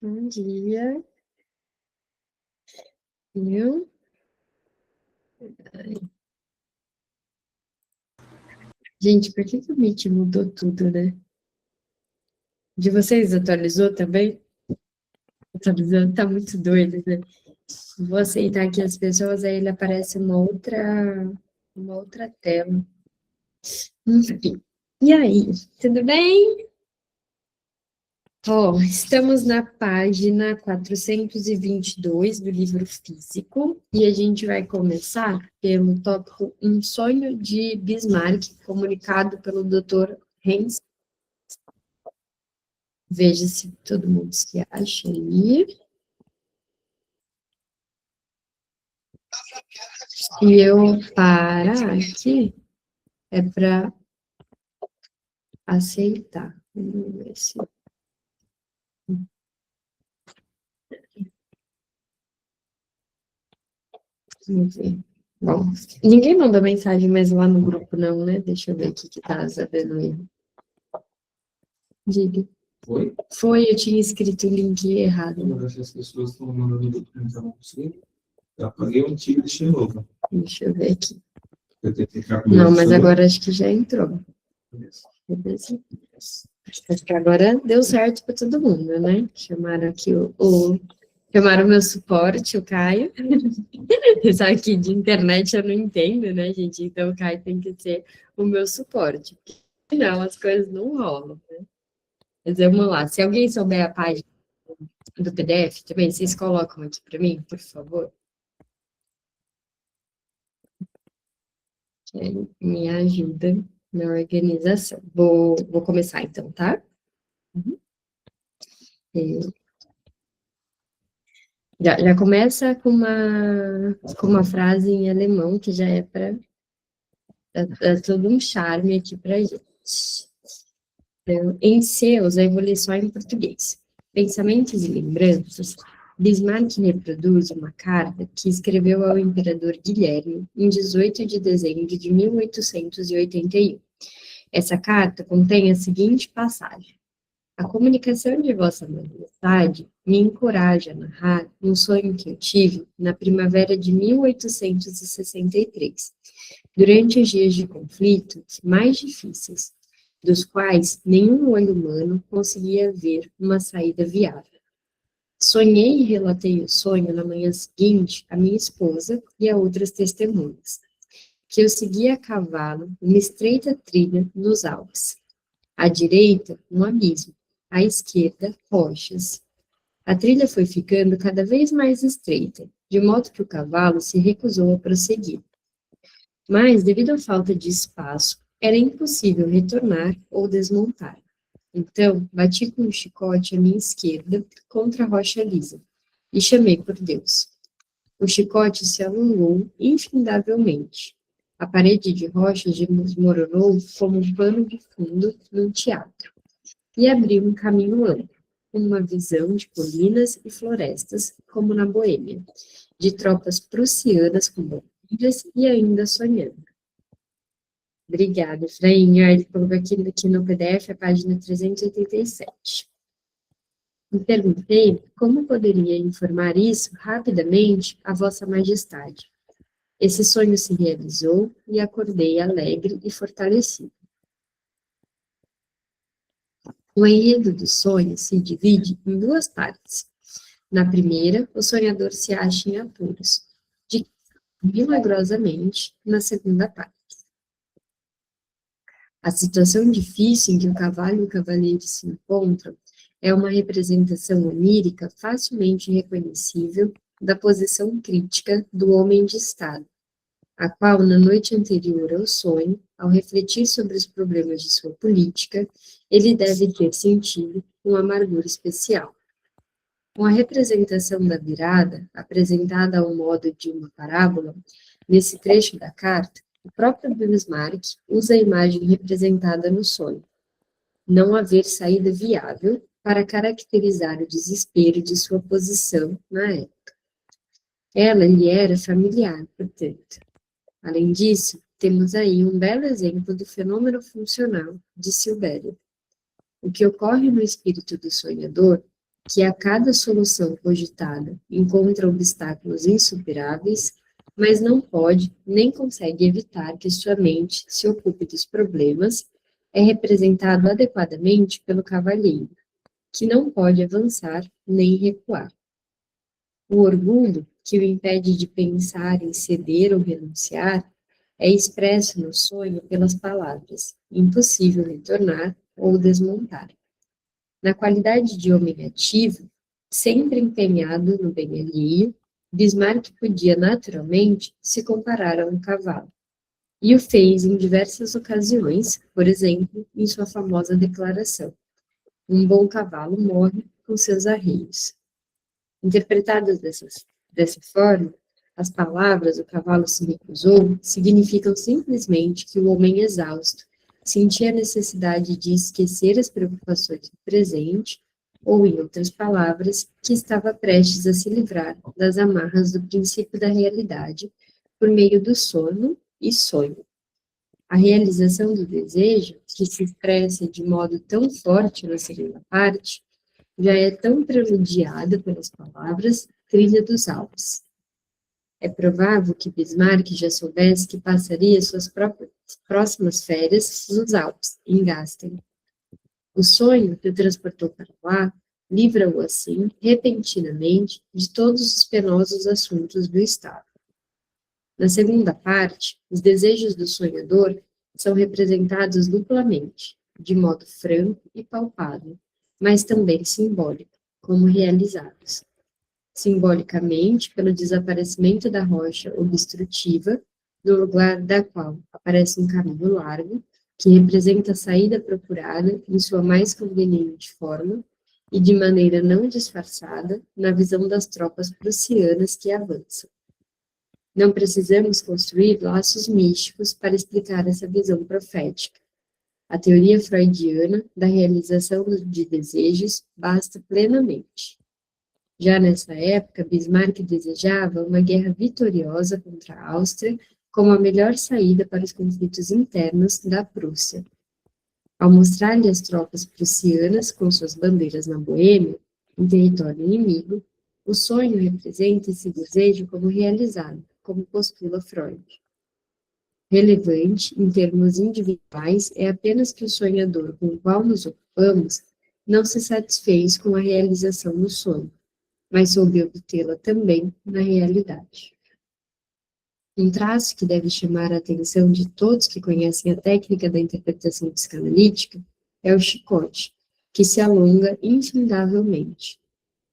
Bom dia. Viu? Gente, por que o Meet mudou tudo, né? De vocês atualizou também? Atualizou, tá muito doido, né? Vou aceitar aqui as pessoas, aí ele aparece uma outra tela. Enfim. E aí, tudo bem? Ó, estamos na página 422 do livro físico e a gente vai começar pelo tópico Um sonho de Bismarck, comunicado pelo Dr. Heinz. Veja se todo mundo se acha aí. Se eu parar aqui, é para aceitar. Vamos ver se... Vamos ver. Bom, ninguém mandou mensagem mais lá no grupo, não, né? Deixa eu ver o que tá dando erro. Diga. Foi? Foi, eu tinha escrito o link errado. Uma dessas pessoas estão mandando documento para você. Eu apaguei o antigo e deixei novo. Deixa eu ver aqui. Eu tenho que ficar com Não, mas agora acho que já entrou. Beleza? Acho que agora deu certo para todo mundo, né? Chamaram aqui chamaram o meu suporte, o Caio. Sabe que de internet eu não entendo, né, gente? Então o Caio tem que ser o meu suporte. Senão as coisas não rolam, né? Mas vamos lá. Se alguém souber a página do PDF também, vocês colocam aqui para mim, por favor. Que aí me ajuda na organização. Vou começar então, tá? É, já começa com uma frase em alemão, que já é para dar todo um charme aqui para gente. Então, em seus, eu vou ler só em português. Pensamentos e lembranças, Bismarck reproduz uma carta que escreveu ao imperador Guilherme em 18 de dezembro de 1881. Essa carta contém a seguinte passagem: a comunicação de Vossa Majestade me encoraja a narrar um sonho que eu tive na primavera de 1863, durante os dias de conflito mais difíceis, dos quais nenhum olho humano conseguia ver uma saída viável. Sonhei e relatei o sonho na manhã seguinte à minha esposa e a outras testemunhas, que eu seguia a cavalo uma estreita trilha nos Alpes. À direita, um abismo. À esquerda, rochas. A trilha foi ficando cada vez mais estreita, de modo que o cavalo se recusou a prosseguir. Mas, devido à falta de espaço, era impossível retornar ou desmontar. Então, bati com o chicote à minha esquerda contra a rocha lisa e chamei por Deus. O chicote se alongou infindavelmente. A parede de rochas desmoronou como um pano de fundo num teatro e abriu um caminho amplo, uma visão de colinas e florestas, como na Boêmia, de tropas prussianas com bandeiras e ainda sonhando. Obrigada, Efraim. Ele colocou aqui no PDF a página 387. Me perguntei como poderia informar isso rapidamente a Vossa Majestade. Esse sonho se realizou e acordei alegre e fortalecido. O enredo do sonho se divide em duas partes. Na primeira, o sonhador se acha em apuros, de milagrosamente na segunda parte. A situação difícil em que o cavalo e o cavaleiro se encontram é uma representação onírica facilmente reconhecível da posição crítica do homem de Estado, a qual, na noite anterior ao sonho, ao refletir sobre os problemas de sua política, ele deve ter sentido uma amargura especial. Com a representação da virada, apresentada ao modo de uma parábola, nesse trecho da carta, o próprio Bismarck usa a imagem representada no sonho, não haver saída viável, para caracterizar o desespero de sua posição na época. Ela lhe era familiar, portanto. Além disso, temos aí um belo exemplo do fenômeno funcional de Silvério. O que ocorre no espírito do sonhador que a cada solução cogitada encontra obstáculos insuperáveis, mas não pode nem consegue evitar que sua mente se ocupe dos problemas, é representado adequadamente pelo cavalheiro, que não pode avançar nem recuar. O orgulho, que o impede de pensar em ceder ou renunciar, é expresso no sonho pelas palavras impossível retornar ou desmontar. Na qualidade de homem ativo, sempre empenhado no bem alheio, Bismarck podia naturalmente se comparar a um cavalo. E o fez em diversas ocasiões, por exemplo, em sua famosa declaração: um bom cavalo morre com seus arreios. Interpretadas dessa forma, as palavras "o cavalo se recusou" significam simplesmente que o homem exausto sentia a necessidade de esquecer as preocupações do presente, ou, em outras palavras, que estava prestes a se livrar das amarras do princípio da realidade por meio do sono e sonho. A realização do desejo, que se expressa de modo tão forte na segunda parte, já é tão preludiada pelas palavras Trilha dos Alpes. É provável que Bismarck já soubesse que passaria suas próximas férias nos Alpes, em Gasten. O sonho que o transportou para lá livra-o, assim, repentinamente, de todos os penosos assuntos do Estado. Na segunda parte, os desejos do sonhador são representados duplamente, de modo franco e palpável, mas também simbólico, como realizados. Simbolicamente, pelo desaparecimento da rocha obstrutiva, no lugar da qual aparece um caminho largo, que representa a saída procurada em sua mais conveniente forma e de maneira não disfarçada na visão das tropas prussianas que avançam. Não precisamos construir laços místicos para explicar essa visão profética. A teoria freudiana da realização de desejos basta plenamente. Já nessa época, Bismarck desejava uma guerra vitoriosa contra a Áustria como a melhor saída para os conflitos internos da Prússia. Ao mostrar-lhe as tropas prussianas com suas bandeiras na Boêmia, em território inimigo, o sonho representa esse desejo como realizado, como postula Freud. Relevante, em termos individuais, é apenas que o sonhador com o qual nos ocupamos não se satisfez com a realização no sonho, mas soube obtê-la também na realidade. Um traço que deve chamar a atenção de todos que conhecem a técnica da interpretação psicanalítica é o chicote, que se alonga infindavelmente.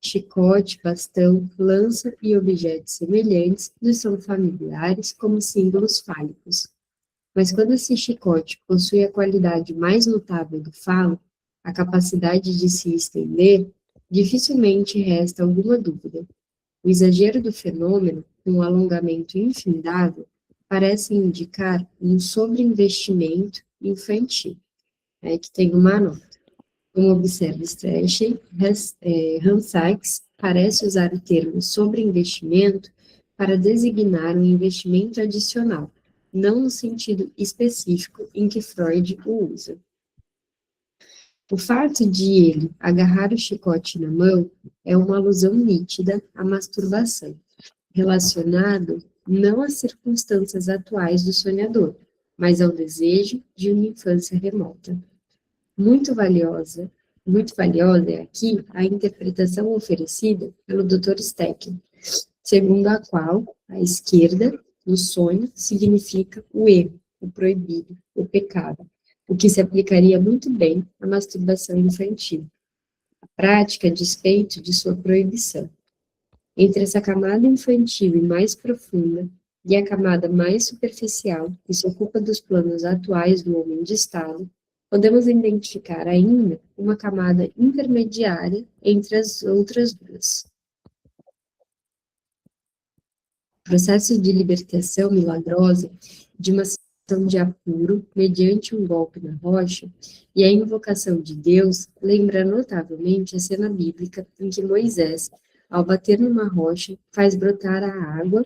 Chicote, bastão, lança e objetos semelhantes nos são familiares como símbolos fálicos. Mas quando esse chicote possui a qualidade mais notável do falo, a capacidade de se estender, dificilmente resta alguma dúvida. O exagero do fenômeno, com um alongamento infindável, parece indicar um sobreinvestimento infantil, que tem uma nota. Como observa Strachey, Hans Sachs parece usar o termo sobreinvestimento para designar um investimento adicional, não no sentido específico em que Freud o usa. O fato de ele agarrar o chicote na mão é uma alusão nítida à masturbação, relacionado não às circunstâncias atuais do sonhador, mas ao desejo de uma infância remota. Muito valiosa é aqui a interpretação oferecida pelo Dr. Stecken, segundo a qual a esquerda, no sonho, significa o erro, o proibido, o pecado, o que se aplicaria muito bem à masturbação infantil. A prática a despeito de sua proibição. Entre essa camada infantil e mais profunda e a camada mais superficial, que se ocupa dos planos atuais do homem de Estado, podemos identificar ainda uma camada intermediária entre as outras duas. O processo de libertação milagrosa de uma situação de apuro mediante um golpe na rocha e a invocação de Deus lembra notavelmente a cena bíblica em que Moisés, ao bater numa rocha, faz brotar a água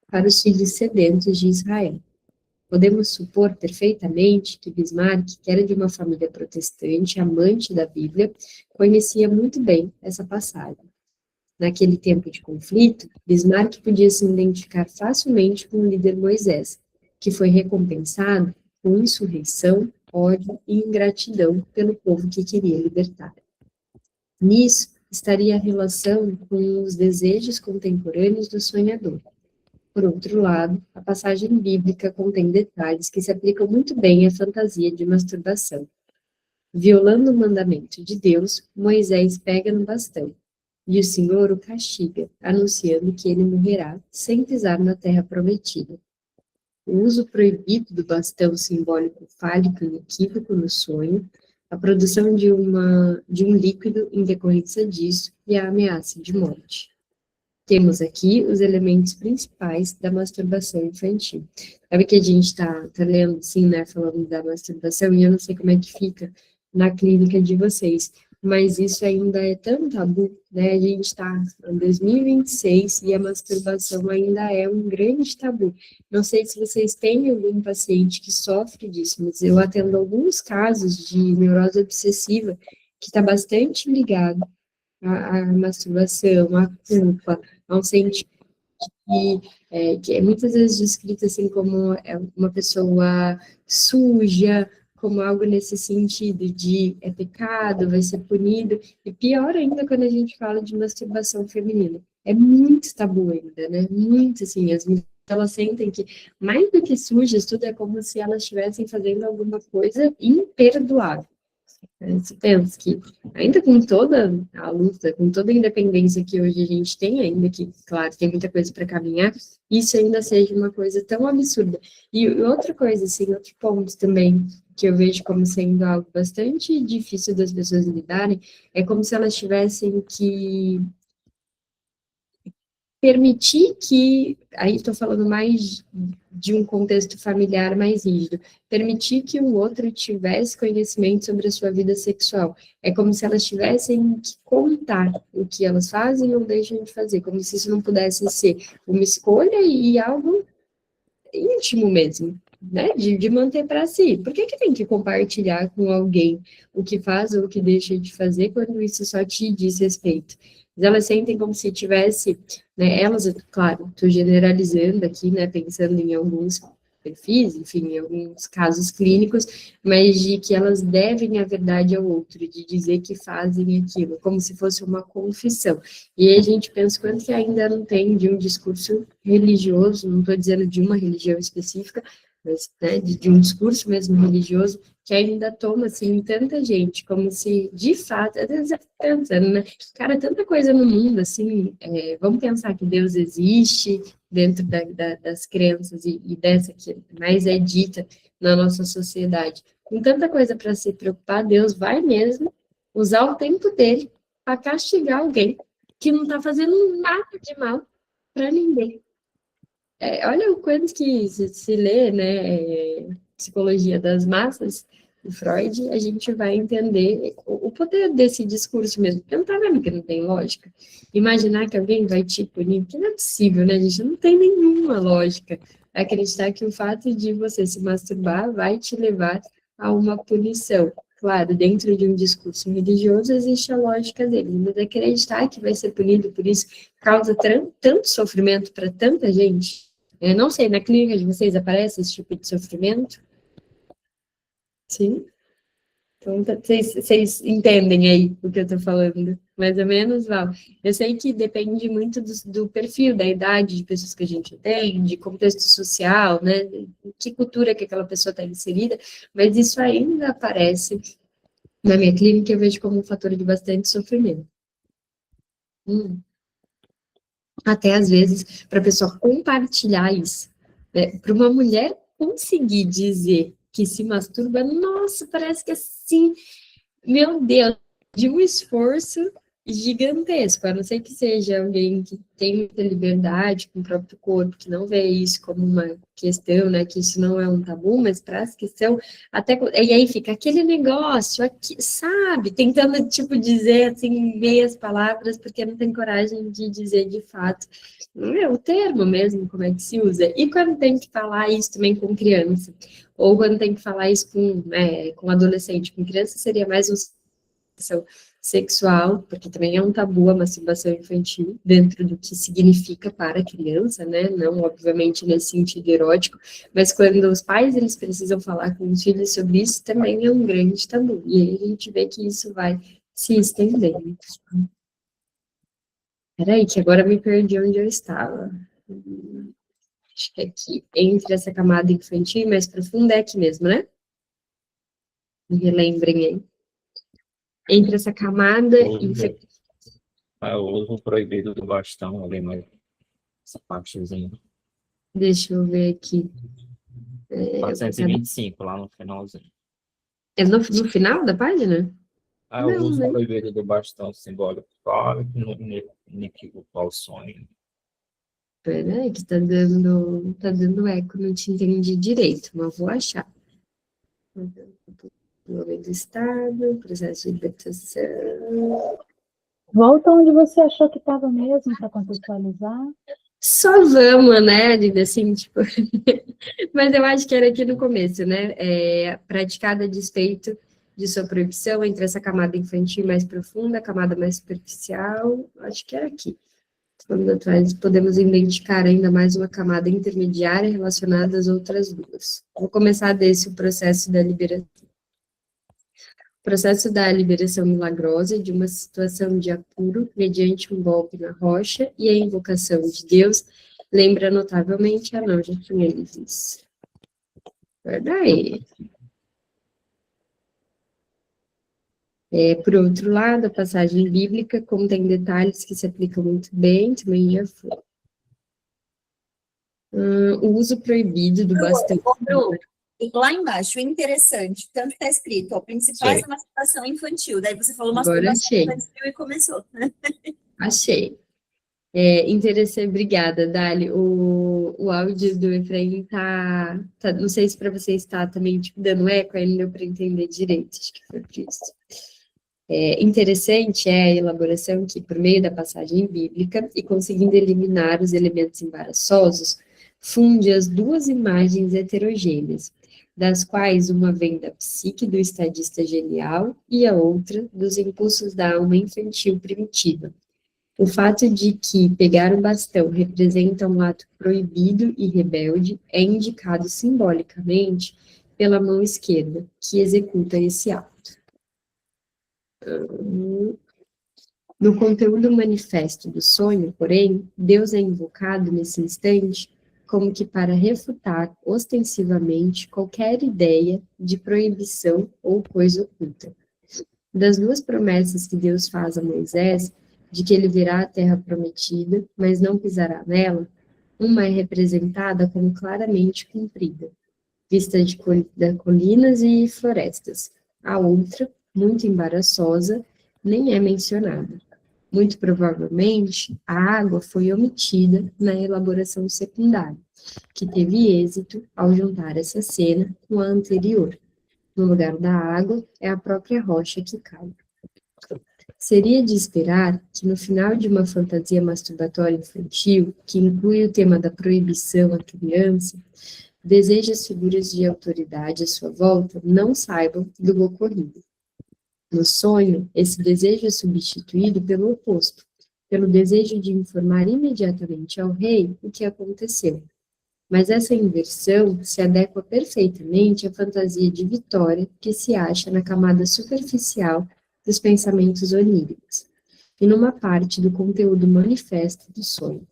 para os filhos sedentos de Israel. Podemos supor perfeitamente que Bismarck, que era de uma família protestante, amante da Bíblia, conhecia muito bem essa passagem. Naquele tempo de conflito, Bismarck podia se identificar facilmente com o líder Moisés, que foi recompensado com insurreição, ódio e ingratidão pelo povo que queria libertar. Nisso estaria a relação com os desejos contemporâneos do sonhador. Por outro lado, a passagem bíblica contém detalhes que se aplicam muito bem à fantasia de masturbação. Violando o mandamento de Deus, Moisés pega no bastão, e o Senhor o castiga, anunciando que ele morrerá sem pisar na terra prometida. O uso proibido do bastão simbólico fálico inequívoco no sonho, a produção de um líquido em decorrência disso e a ameaça de morte. Temos aqui os elementos principais da masturbação infantil. Sabe que a gente está lendo, assim, né, falando da masturbação, e eu não sei como é que fica na clínica de vocês, mas isso ainda é tão tabu, né? A gente está em 2026 e a masturbação ainda é um grande tabu. Não sei se vocês têm algum paciente que sofre disso, mas eu atendo alguns casos de neurose obsessiva que está bastante ligado à masturbação, à culpa, a um sentimento que é muitas vezes descrito assim como uma pessoa suja, como algo nesse sentido de é pecado, vai ser punido, e pior ainda quando a gente fala de masturbação feminina. É muito tabu ainda, né? Muito, assim, as meninas, elas sentem que, mais do que sujas, tudo é como se elas estivessem fazendo alguma coisa imperdoável. Você pensa que, ainda com toda a luta, com toda a independência que hoje a gente tem, ainda que, claro, tem muita coisa para caminhar, isso ainda seja uma coisa tão absurda. E outra coisa, assim, outro ponto também, que eu vejo como sendo algo bastante difícil das pessoas lidarem, é como se elas tivessem que permitir que, aí estou falando mais de um contexto familiar mais rígido, permitir que o outro tivesse conhecimento sobre a sua vida sexual. É como se elas tivessem que contar o que elas fazem ou deixam de fazer, como se isso não pudesse ser uma escolha e algo íntimo mesmo, né? De manter para si. Por que tem que compartilhar com alguém o que faz ou o que deixa de fazer quando isso só te diz respeito? Elas sentem como se tivesse, né? Elas, claro, estou generalizando aqui, né? Pensando em alguns perfis, enfim, em alguns casos clínicos, mas de que elas devem a verdade ao outro, de dizer que fazem aquilo, como se fosse uma confissão. E aí a gente pensa quanto que ainda não tem de um discurso religioso, não estou dizendo de uma religião específica, mas né, de um discurso mesmo religioso, que ainda toma, assim, tanta gente, como se, de fato, às vezes pensando, né, cara, tanta coisa no mundo, assim, vamos pensar que Deus existe dentro das crenças e dessa que mais é dita na nossa sociedade. Com tanta coisa para se preocupar, Deus vai mesmo usar o tempo dele para castigar alguém que não está fazendo nada de mal para ninguém. Olha o quanto que se lê, né, psicologia das massas, de Freud, a gente vai entender o poder desse discurso mesmo, porque não está vendo que não tem lógica. Imaginar que alguém vai te punir, que não é possível, né, a gente não tem nenhuma lógica. Acreditar que o fato de você se masturbar vai te levar a uma punição. Claro, dentro de um discurso religioso existe a lógica dele, mas acreditar que vai ser punido por isso causa tanto sofrimento para tanta gente. Eu não sei, na clínica de vocês aparece esse tipo de sofrimento? Sim? Então, vocês entendem aí o que eu estou falando, mais ou menos, Val? Eu sei que depende muito do perfil, da idade de pessoas que a gente tem, de contexto social, né? Que cultura que aquela pessoa está inserida, mas isso ainda aparece na minha clínica, eu vejo como um fator de bastante sofrimento. Até às vezes, para a pessoa compartilhar isso. Né? Para uma mulher conseguir dizer que se masturba, nossa, parece que assim, meu Deus, de um esforço gigantesco, a não ser que seja alguém que tem muita liberdade com o próprio corpo, que não vê isso como uma questão, né, que isso não é um tabu, mas para as que são, até, e aí fica aquele negócio aqui, sabe, tentando, tipo, dizer, assim, meias palavras, porque não tem coragem de dizer de fato, não é o termo mesmo, como é que se usa, e quando tem que falar isso também com criança, ou quando tem que falar isso com adolescente, com criança seria mais um sexual, porque também é um tabu a masturbação infantil, dentro do que significa para a criança, né? Não, obviamente, nesse sentido erótico, mas quando os pais, eles precisam falar com os filhos sobre isso, também é um grande tabu. E aí a gente vê que isso vai se estendendo. Peraí, que agora me perdi onde eu estava. Acho que é aqui, entre essa camada infantil e mais profunda, é aqui mesmo, né? Me relembrem aí. Entre essa camada infantil. O uso proibido do bastão ali, mas essa partezinha. Deixa eu ver aqui. 425, lá no finalzinho. É no final da página? O Não, uso né? proibido do bastão simbólico fálico no inequívoco ao sonho. Peraí, que tá dando eco, não te entendi direito, mas vou achar. Nome do Estado, processo de libertação. Volta onde você achou que estava mesmo, para contextualizar. Só vamos, né, Lida, assim, tipo... Mas eu acho que era aqui no começo, né? Praticada a despeito de sua proibição entre essa camada infantil mais profunda, a camada mais superficial, acho que era aqui. Quando atrás podemos identificar ainda mais uma camada intermediária relacionada às outras duas. Vou começar desse o processo da liberação. O processo da liberação milagrosa de uma situação de apuro mediante um golpe na rocha e a invocação de Deus lembra notavelmente, não, já tinha lido isso. Verdade. Por outro lado, a passagem bíblica contém detalhes que se aplicam muito bem, também já foi. O uso proibido do bastão. Lá embaixo, interessante, tanto está escrito, ó, principais da masturbação infantil. Daí você falou masturbação infantil e começou. Achei. Interessante, obrigada, Dali. O áudio do Efraim tá, não sei se para você está também tipo, dando eco, aí não deu para entender direito, acho que foi por isso. Interessante é a elaboração que, por meio da passagem bíblica, e conseguindo eliminar os elementos embaraçosos, funde as duas imagens heterogêneas, das quais uma vem da psique do estadista genial e a outra dos impulsos da alma infantil primitiva. O fato de que pegar o bastão representa um ato proibido e rebelde é indicado simbolicamente pela mão esquerda, que executa esse ato. No conteúdo manifesto do sonho, porém, Deus é invocado nesse instante como que para refutar ostensivamente qualquer ideia de proibição ou coisa oculta. Das duas promessas que Deus faz a Moisés, de que ele virá à terra prometida, mas não pisará nela, uma é representada como claramente cumprida, vista de colinas e florestas. A outra, muito embaraçosa, nem é mencionada. Muito provavelmente, a água foi omitida na elaboração secundária, que teve êxito ao juntar essa cena com a anterior. No lugar da água, é a própria rocha que cai. Seria de esperar que, no final de uma fantasia masturbatória infantil, que inclui o tema da proibição à criança, deseja as figuras de autoridade à sua volta não saibam do ocorrido. No sonho, esse desejo é substituído pelo oposto, pelo desejo de informar imediatamente ao rei o que aconteceu. Mas essa inversão se adequa perfeitamente à fantasia de vitória que se acha na camada superficial dos pensamentos oníricos, e numa parte do conteúdo manifesto do sonho.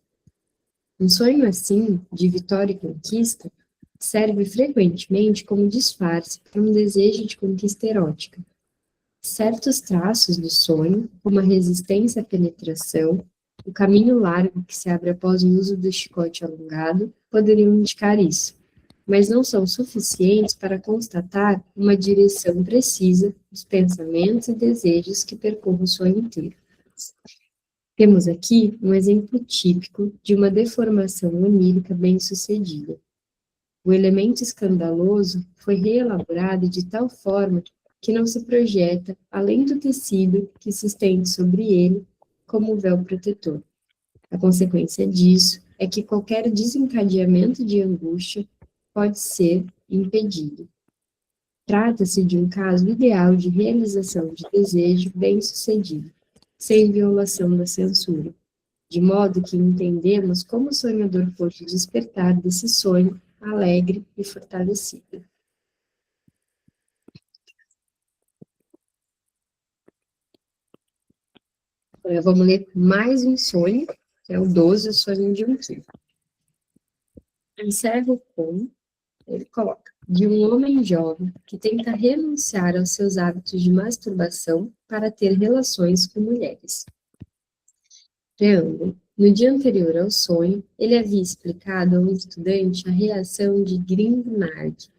Um sonho assim, de vitória e conquista, serve frequentemente como disfarce para um desejo de conquista erótica. Certos traços do sonho, como a resistência à penetração, o caminho largo que se abre após o uso do chicote alongado, poderiam indicar isso, mas não são suficientes para constatar uma direção precisa dos pensamentos e desejos que percorrem o sonho inteiro. Temos aqui um exemplo típico de uma deformação onírica bem-sucedida. O elemento escandaloso foi reelaborado de tal forma que não se projeta além do tecido que se estende sobre ele como véu protetor. A consequência disso é que qualquer desencadeamento de angústia pode ser impedido. Trata-se de um caso ideal de realização de desejo bem-sucedido, sem violação da censura, de modo que entendemos como o sonhador pôde despertar desse sonho alegre e fortalecido. Agora vamos ler mais um sonho, que é o 12, o sonho de um filho. Encerro com, ele coloca, de um homem jovem que tenta renunciar aos seus hábitos de masturbação para ter relações com mulheres. Preâmbulo. No dia anterior ao sonho, ele havia explicado a um estudante a reação de Grignard,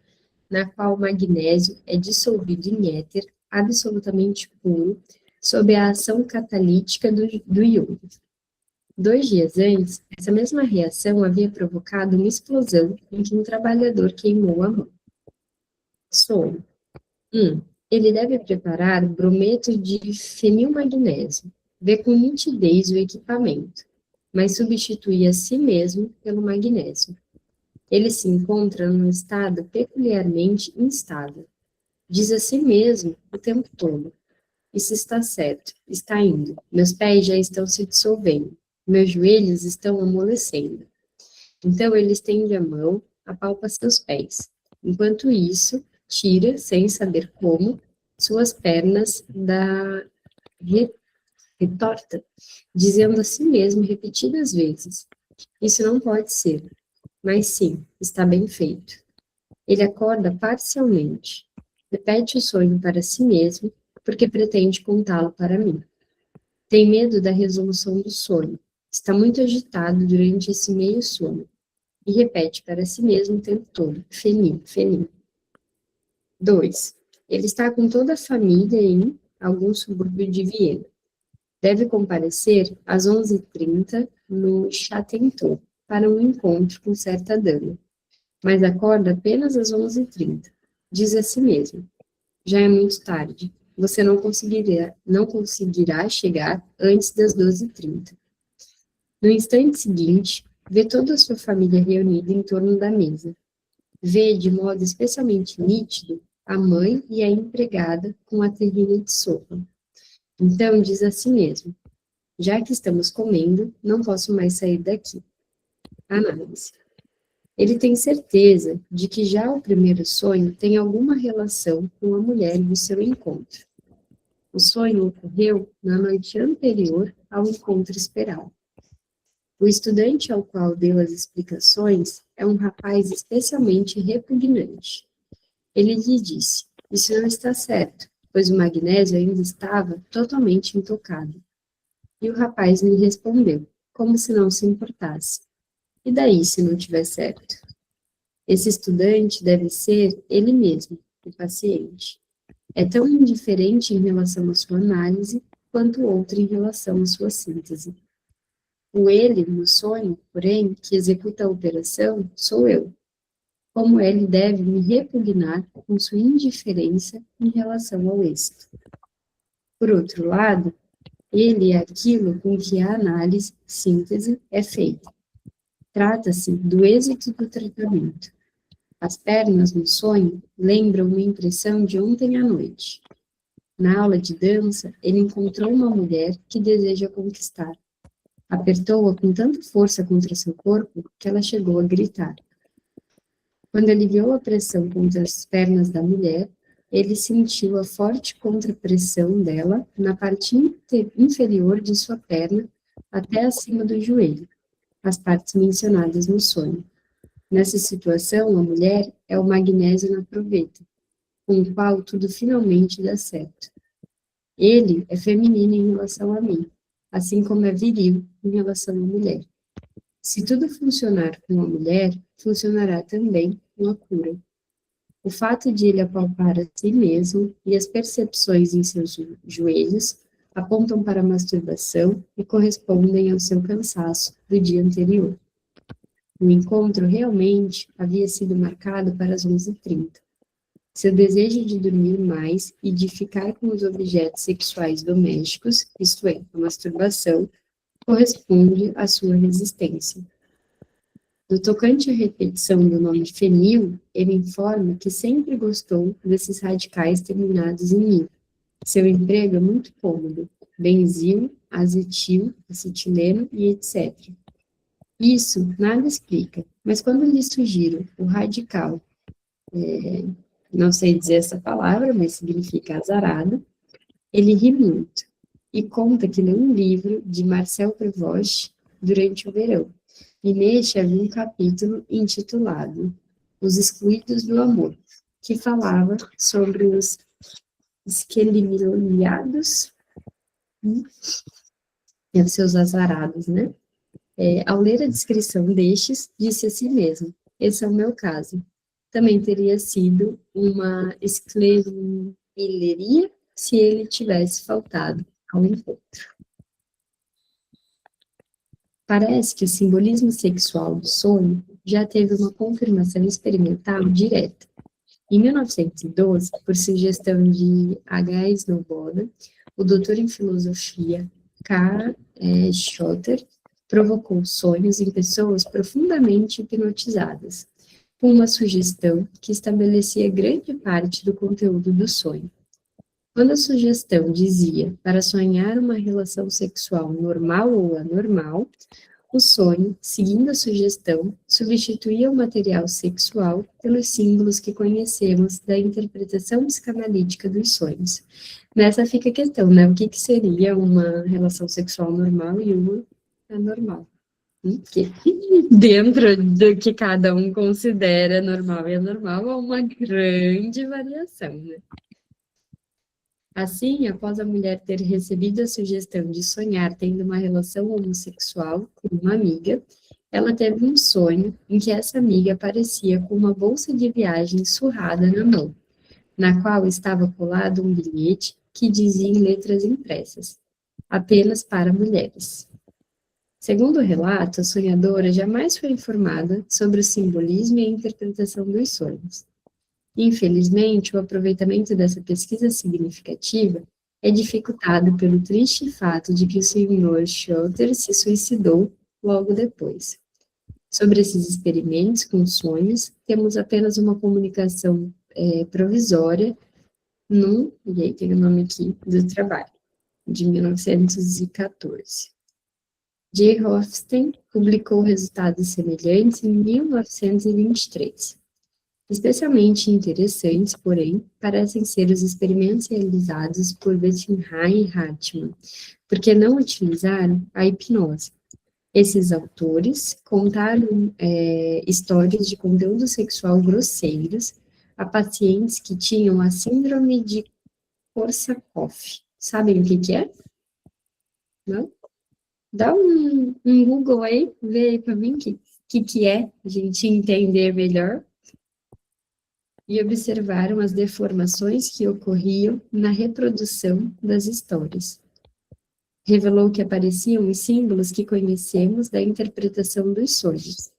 na qual o magnésio é dissolvido em éter absolutamente puro sob a ação catalítica do iodo. 2 dias antes, essa mesma reação havia provocado uma explosão em que um trabalhador queimou a mão. Sonho. 1. Ele deve preparar brometo de fenilmagnésio. Vê com nitidez o equipamento, mas substitui a si mesmo pelo magnésio. Ele se encontra num estado peculiarmente instável. Diz a si mesmo o tempo todo: isso está certo, está indo. Meus pés já estão se dissolvendo. Meus joelhos estão amolecendo. Então ele estende a mão, apalpa seus pés. Enquanto isso, tira, sem saber como, suas pernas da retorta, dizendo a si mesmo repetidas vezes: isso não pode ser. Mas sim, está bem feito. Ele acorda parcialmente. Repete o sonho para si mesmo, porque pretende contá-lo para mim. Tem medo da resolução do sonho. Está muito agitado durante esse meio sono. E repete para si mesmo o tempo todo: fenil, fenil. 2. Ele está com toda a família em algum subúrbio de Viena. Deve comparecer às 11h30 no Chateauneuf para um encontro com certa dama. Mas acorda apenas às 11h30. Diz a si mesmo: já é muito tarde. Você não conseguirá chegar antes das 12h30. No instante seguinte, vê toda a sua família reunida em torno da mesa. Vê de modo especialmente nítido a mãe e a empregada com a terrina de sopa. Então diz a si mesmo: já que estamos comendo, não posso mais sair daqui. Análise. Ele tem certeza de que já o primeiro sonho tem alguma relação com a mulher do seu encontro. O sonho ocorreu na noite anterior ao encontro esperado. O estudante ao qual deu as explicações é um rapaz especialmente repugnante. Ele lhe disse: isso não está certo, pois o magnésio ainda estava totalmente intocado. E o rapaz lhe respondeu, como se não se importasse: e daí se não tiver certo? Esse estudante deve ser ele mesmo, o paciente. É tão indiferente em relação à sua análise, quanto o outro em relação à sua síntese. O ele, no sonho, porém, que executa a operação, sou eu. Como ele deve me repugnar com sua indiferença em relação ao êxito. Por outro lado, ele é aquilo com que a análise, síntese, é feita. Trata-se do êxito do tratamento. As pernas no sonho lembram uma impressão de ontem à noite. Na aula de dança, ele encontrou uma mulher que deseja conquistar. Apertou-a com tanta força contra seu corpo que ela chegou a gritar. Quando aliviou a pressão contra as pernas da mulher, ele sentiu a forte contrapressão dela na parte inferior de sua perna até acima do joelho, as partes mencionadas no sonho. Nessa situação, a mulher é o magnésio na proveta, com o qual tudo finalmente dá certo. Ele é feminino em relação a mim, assim como é viril em relação à mulher. Se tudo funcionar com a mulher, funcionará também com a cura. O fato de ele apalpar a si mesmo e as percepções em seus joelhos apontam para a masturbação e correspondem ao seu cansaço do dia anterior. O encontro realmente havia sido marcado para as 11h30. Seu desejo de dormir mais e de ficar com os objetos sexuais domésticos, isto é, a masturbação, corresponde à sua resistência. No tocante à repetição do nome fenil, ele informa que sempre gostou desses radicais terminados em il. Seu emprego é muito cômodo: benzil, azetil, acetileno e etc. Isso nada explica, mas quando lhe sugiro o radical, não sei dizer essa palavra, mas significa azarado, ele ri muito e conta que leu um livro de Marcel Provost durante o verão, e neste havia um capítulo intitulado Os Excluídos do Amor, que falava sobre os esquelimilhados e os seus azarados, né? Ao ler a descrição destes, disse a si mesmo: esse é o meu caso. Também teria sido uma esclerimileria se ele tivesse faltado ao encontro. Parece que o simbolismo sexual do sonho já teve uma confirmação experimental direta. Em 1912, por sugestão de H. Snowboda, o doutor em filosofia K. Schotter provocou sonhos em pessoas profundamente hipnotizadas, com uma sugestão que estabelecia grande parte do conteúdo do sonho. Quando a sugestão dizia para sonhar uma relação sexual normal ou anormal, o sonho, seguindo a sugestão, substituía o material sexual pelos símbolos que conhecemos da interpretação psicanalítica dos sonhos. Nessa fica a questão, né? O que seria uma relação sexual normal e uma anormal? Porque dentro do que cada um considera normal e anormal, há uma grande variação, né? Assim, após a mulher ter recebido a sugestão de sonhar tendo uma relação homossexual com uma amiga, ela teve um sonho em que essa amiga aparecia com uma bolsa de viagem surrada na mão, na qual estava colado um bilhete que dizia em letras impressas: apenas para mulheres. Segundo o relato, a sonhadora jamais foi informada sobre o simbolismo e a interpretação dos sonhos. Infelizmente, o aproveitamento dessa pesquisa significativa é dificultado pelo triste fato de que o Sr. Schotter se suicidou logo depois. Sobre esses experimentos com sonhos, temos apenas uma comunicação provisória e aí tem o nome aqui do trabalho, de 1914. J. Hofstein publicou resultados semelhantes em 1923. Especialmente interessantes, porém, parecem ser os experimentos realizados por Bettenheim e Hartmann, porque não utilizaram a hipnose. Esses autores contaram histórias de conteúdo sexual grosseiros a pacientes que tinham a síndrome de Korsakoff. Sabem o que é? Não? Dá um Google aí, vê aí para mim o que é, a gente entender melhor. E observaram as deformações que ocorriam na reprodução das histórias. Revelou que apareciam os símbolos que conhecemos da interpretação dos sonhos: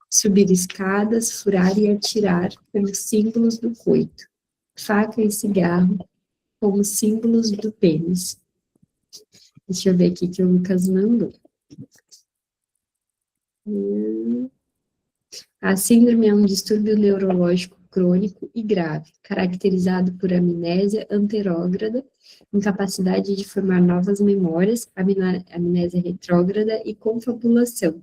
subir escadas, furar e atirar como símbolos do coito, faca e cigarro como símbolos do pênis. Deixa eu ver aqui que o Lucas mandou. A síndrome é um distúrbio neurológico crônico e grave, caracterizado por amnésia anterógrada, incapacidade de formar novas memórias, amnésia retrógrada e confabulação.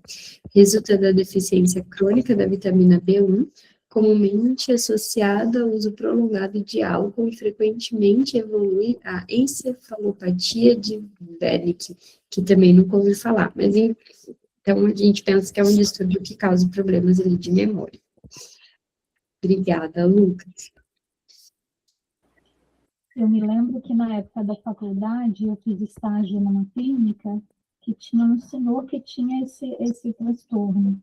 Resulta da deficiência crônica da vitamina B1, comumente associada ao uso prolongado de álcool e frequentemente evolui a encefalopatia de Wernicke, que também nunca ouvi falar, mas então a gente pensa que é um distúrbio que causa problemas ali de memória. Obrigada, Lucas. Eu me lembro que na época da faculdade eu fiz estágio numa clínica que tinha um senhor que tinha esse transtorno.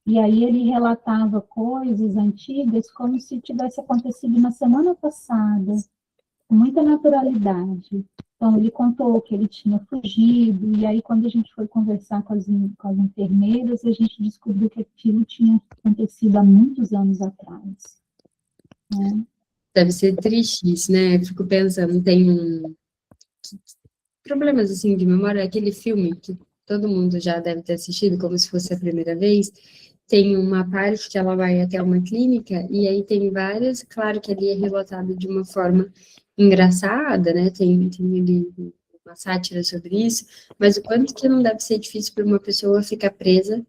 E aí ele relatava coisas antigas como se tivesse acontecido na semana passada, com muita naturalidade. Então, ele contou que ele tinha fugido, e aí, quando a gente foi conversar com as enfermeiras, a gente descobriu que aquilo tinha acontecido há muitos anos atrás. Né? Deve ser triste isso, né? Eu fico pensando, problemas, assim, de memória, aquele filme que todo mundo já deve ter assistido, como se fosse a primeira vez, tem uma parte que ela vai até uma clínica, e aí tem várias, claro que ali é relatado de uma forma engraçada, né, tem ali uma sátira sobre isso, mas o quanto que não deve ser difícil para uma pessoa ficar presa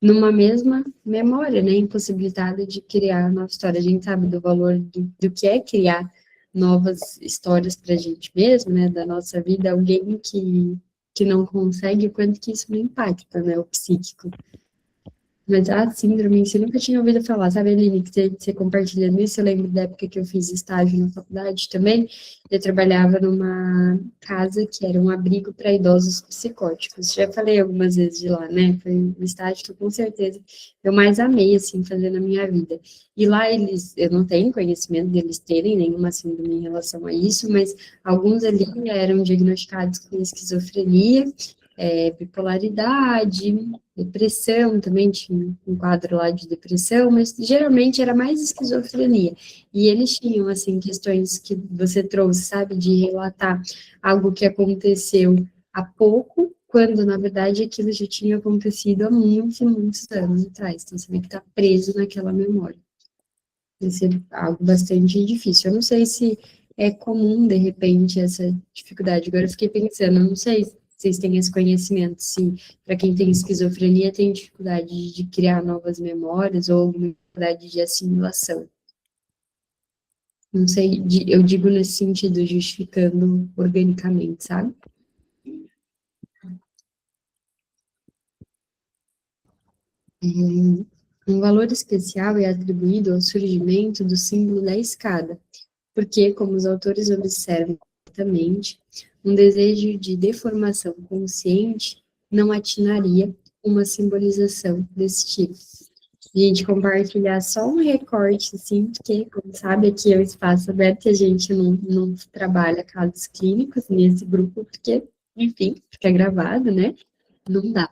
numa mesma memória, né, impossibilitada de criar nova história. A gente sabe do valor do que é criar novas histórias para a gente mesmo, né, da nossa vida, alguém que não consegue, o quanto que isso não impacta, né, o psíquico. Mas a síndrome, você nunca tinha ouvido falar, sabe, Aline, que você compartilhando isso, eu lembro da época que eu fiz estágio na faculdade também, eu trabalhava numa casa que era um abrigo para idosos psicóticos, já falei algumas vezes de lá, né, foi um estágio que com certeza eu mais amei, assim, fazer na minha vida. E lá eu não tenho conhecimento deles terem nenhuma síndrome em relação a isso, mas alguns ali eram diagnosticados com esquizofrenia, bipolaridade, depressão, também tinha um quadro lá de depressão, mas geralmente era mais esquizofrenia. E eles tinham, assim, questões que você trouxe, sabe, de relatar algo que aconteceu há pouco, quando, na verdade, aquilo já tinha acontecido há muitos e muitos anos atrás. Então, você vê que está preso naquela memória. Isso é algo bastante difícil. Eu não sei se é comum, de repente, essa dificuldade. Agora, eu fiquei pensando, não sei se vocês têm esse conhecimento, se para quem tem esquizofrenia tem dificuldade de criar novas memórias ou dificuldade de assimilação. Não sei, eu digo nesse sentido, justificando organicamente, sabe? Um valor especial é atribuído ao surgimento do símbolo da escada, porque, como os autores observam exatamente, um desejo de deformação consciente não atinaria uma simbolização desse tipo. A gente compartilhar só um recorte, assim, porque, como sabe, aqui é o espaço aberto e a gente não trabalha casos clínicos nesse grupo, porque, enfim, fica gravado, né? Não dá.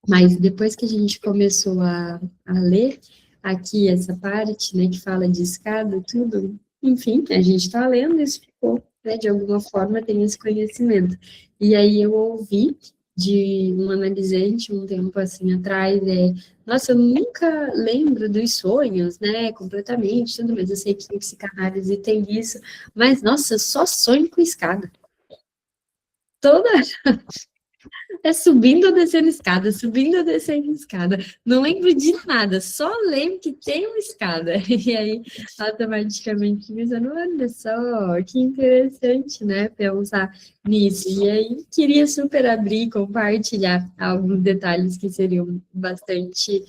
Mas depois que a gente começou a ler aqui essa parte, né, que fala de escada, tudo, enfim, a gente está lendo, isso ficou, né, de alguma forma tem esse conhecimento. E aí eu ouvi de um analisante um tempo assim atrás, nossa, eu nunca lembro dos sonhos, né, completamente, tudo, mas eu sei que em psicanálise tem isso, mas nossa, eu só sonho com escada. Toda subindo ou descendo escada, subindo ou descendo escada. Não lembro de nada, só lembro que tem uma escada. E aí, automaticamente, pensando, olha só, que interessante, né, pensar nisso. E aí, queria super abrir e compartilhar alguns detalhes que seriam bastante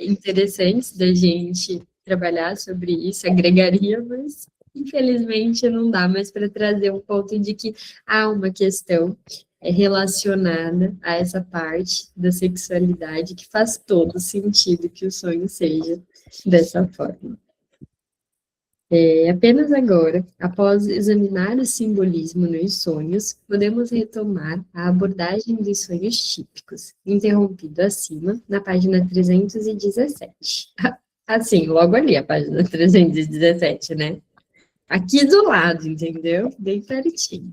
interessantes da gente trabalhar sobre isso, agregaria, mas infelizmente não dá mais para trazer um ponto de que há uma questão relacionada a essa parte da sexualidade que faz todo sentido que o sonho seja dessa forma. Apenas agora, após examinar o simbolismo nos sonhos, podemos retomar a abordagem dos sonhos típicos, interrompido acima, na página 317. Assim, logo ali, a página 317, né? Aqui do lado, entendeu? Bem pertinho.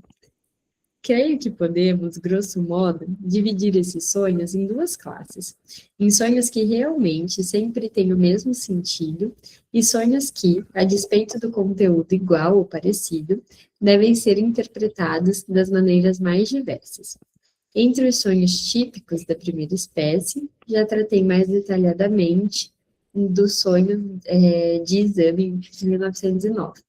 Creio que podemos, grosso modo, dividir esses sonhos em duas classes. Em sonhos que realmente sempre têm o mesmo sentido e sonhos que, a despeito do conteúdo igual ou parecido, devem ser interpretados das maneiras mais diversas. Entre os sonhos típicos da primeira espécie, já tratei mais detalhadamente do sonho de exame de 1909.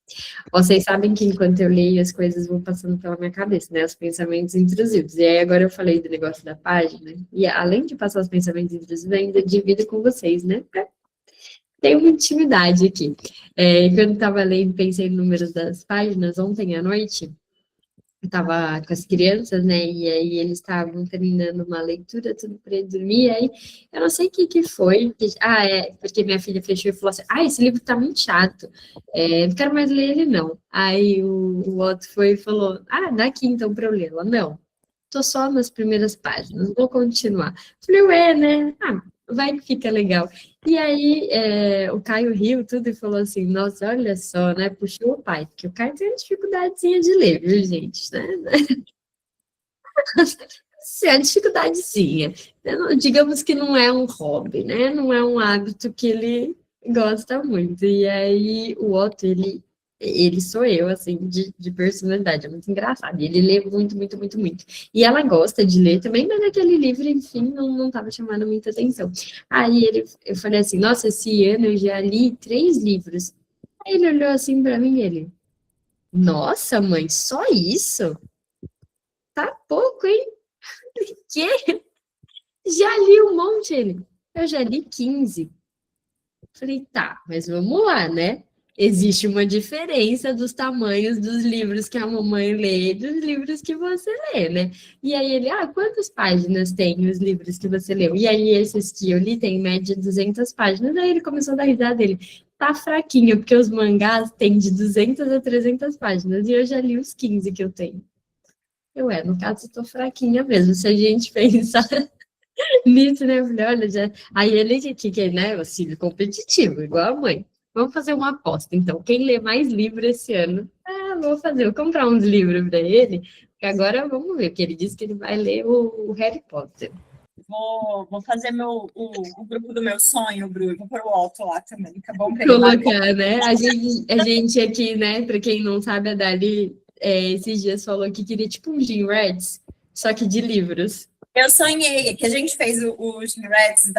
Vocês sabem que enquanto eu leio as coisas vão passando pela minha cabeça, né? Os pensamentos intrusivos. E aí agora eu falei do negócio da página, e além de passar os pensamentos intrusivos, ainda divido com vocês, né? Tem uma intimidade aqui. Quando estava lendo, pensei no número das páginas ontem à noite, eu tava com as crianças, né, e aí eles estavam terminando uma leitura, tudo para ele dormir, e aí eu não sei o que foi, porque minha filha fechou e falou assim, esse livro tá muito chato, não quero mais ler ele não. Aí o Otto foi e falou, dá aqui então para eu ler. Ela, não, tô só nas primeiras páginas, vou continuar. Falei, ué, né, vai que fica legal. E aí, o Caio riu tudo e falou assim, nossa, olha só, né, puxou o pai, porque o Caio tem dificuldadezinha de ler, viu, gente, né? É uma dificuldadezinha. Digamos que não é um hobby, né, não é um hábito que ele gosta muito. E aí, o Otto, ele sou eu, assim, de personalidade, é muito engraçado. E ele lê muito, muito, muito, muito. E ela gosta de ler também, mas aquele livro, enfim, não estava chamando muita atenção. Aí eu falei assim, nossa, esse ano eu já li 3 livros. Aí ele olhou assim para mim e ele, nossa, mãe, só isso? Tá pouco, hein? Quê? Já li um monte, ele. Eu já li 15. Falei, tá, mas vamos lá, né? Existe uma diferença dos tamanhos dos livros que a mamãe lê e dos livros que você lê, né? E aí ele, quantas páginas tem os livros que você leu? E aí esses que eu li tem em média 200 páginas. Aí ele começou a dar risada dele. Tá fraquinho, porque os mangás têm de 200 a 300 páginas. E eu já li os 15 que eu tenho. No caso, eu tô fraquinha mesmo. Se a gente pensar nisso, né? Eu falei, olha, já... Aí ele, que né, o filho competitivo, igual a mãe. Vamos fazer uma aposta, então. Quem lê mais livro esse ano? Vou comprar uns livros para ele, porque agora vamos ver, porque ele disse que ele vai ler o Harry Potter. Vou fazer o grupo do meu sonho, Bruno. Vou pôr o Otto lá também, tá bom? Colocar, né? A gente aqui, né, para quem não sabe, a Dali, esses dias falou que queria tipo um Jim Reds, só que de livros. Eu sonhei, que a gente fez o Jim Reds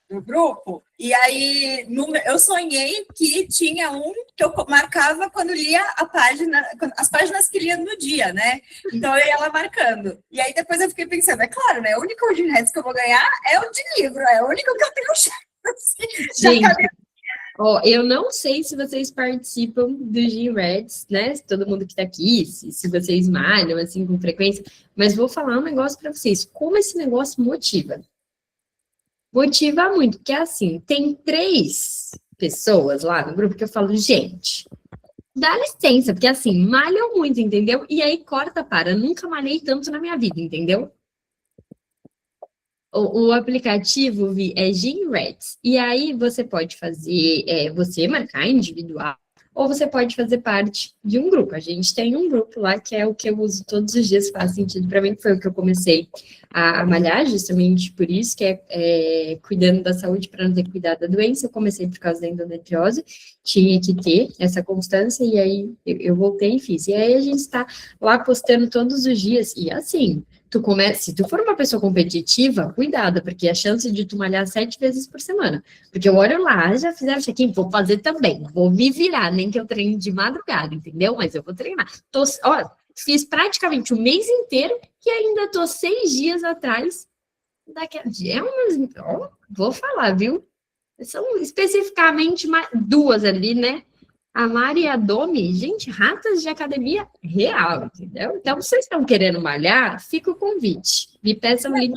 do grupo, e aí eu sonhei que tinha um que eu marcava quando lia as páginas que lia no dia, né? Então eu ia lá marcando. E aí depois eu fiquei pensando, é claro, né? O único Jim Reds que eu vou ganhar é o de livro, é o único que eu tenho chance. Gente, eu não sei se vocês participam do Jim Reds, né? Todo mundo que tá aqui, se vocês malham, assim, com frequência, mas vou falar um negócio para vocês. Como esse negócio motiva? Motiva muito, porque assim, tem 3 pessoas lá no grupo que eu falo, gente, dá licença, porque assim, malham muito, entendeu? E aí corta para, nunca malhei tanto na minha vida, entendeu? O aplicativo é Gym Rats, e aí você pode fazer, você marcar individual, ou você pode fazer parte de um grupo. A gente tem um grupo lá que é o que eu uso todos os dias, faz sentido para mim, que foi o que eu comecei a malhar, justamente por isso, que é cuidando da saúde para não ter que cuidar da doença. Eu comecei por causa da endometriose, tinha que ter essa constância, e aí eu voltei e fiz. E aí a gente está lá postando todos os dias, e assim, se tu for uma pessoa competitiva, cuidado, porque a chance de tu malhar 7 vezes por semana. Porque eu olho lá, já fizeram check-in, vou fazer também, vou me virar, nem que eu treine de madrugada, entendeu? Mas eu vou treinar. Fiz praticamente o mês inteiro e ainda tô 6 dias atrás daquela. Vou falar, viu? São especificamente 2 ali, né? A Mari e a Domi, gente, ratas de academia real, entendeu? Então, se vocês estão querendo malhar, fica o convite. Me peçam o link.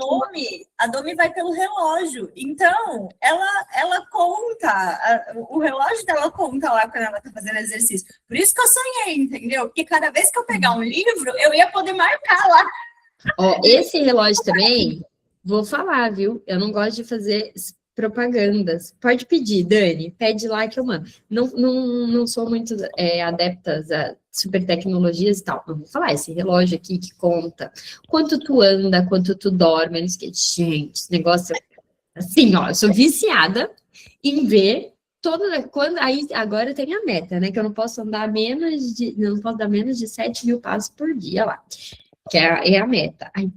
A Domi vai pelo relógio. Então, ela conta, o relógio dela conta lá quando ela está fazendo exercício. Por isso que eu sonhei, entendeu? Porque cada vez que eu pegar um livro, eu ia poder marcar lá. Esse relógio também, vou falar, viu? Eu não gosto de fazer propagandas. Pode pedir, Dani, pede lá que eu mando. Não sou muito adepta a super tecnologias e tal. Eu vou falar, esse relógio aqui que conta quanto tu anda, quanto tu dorme, não sei o que. Gente, esse negócio, assim, eu sou viciada em ver aí agora tem a meta, né? Que eu não posso dar menos de 7.000 passos por dia lá. Que é a meta. Aí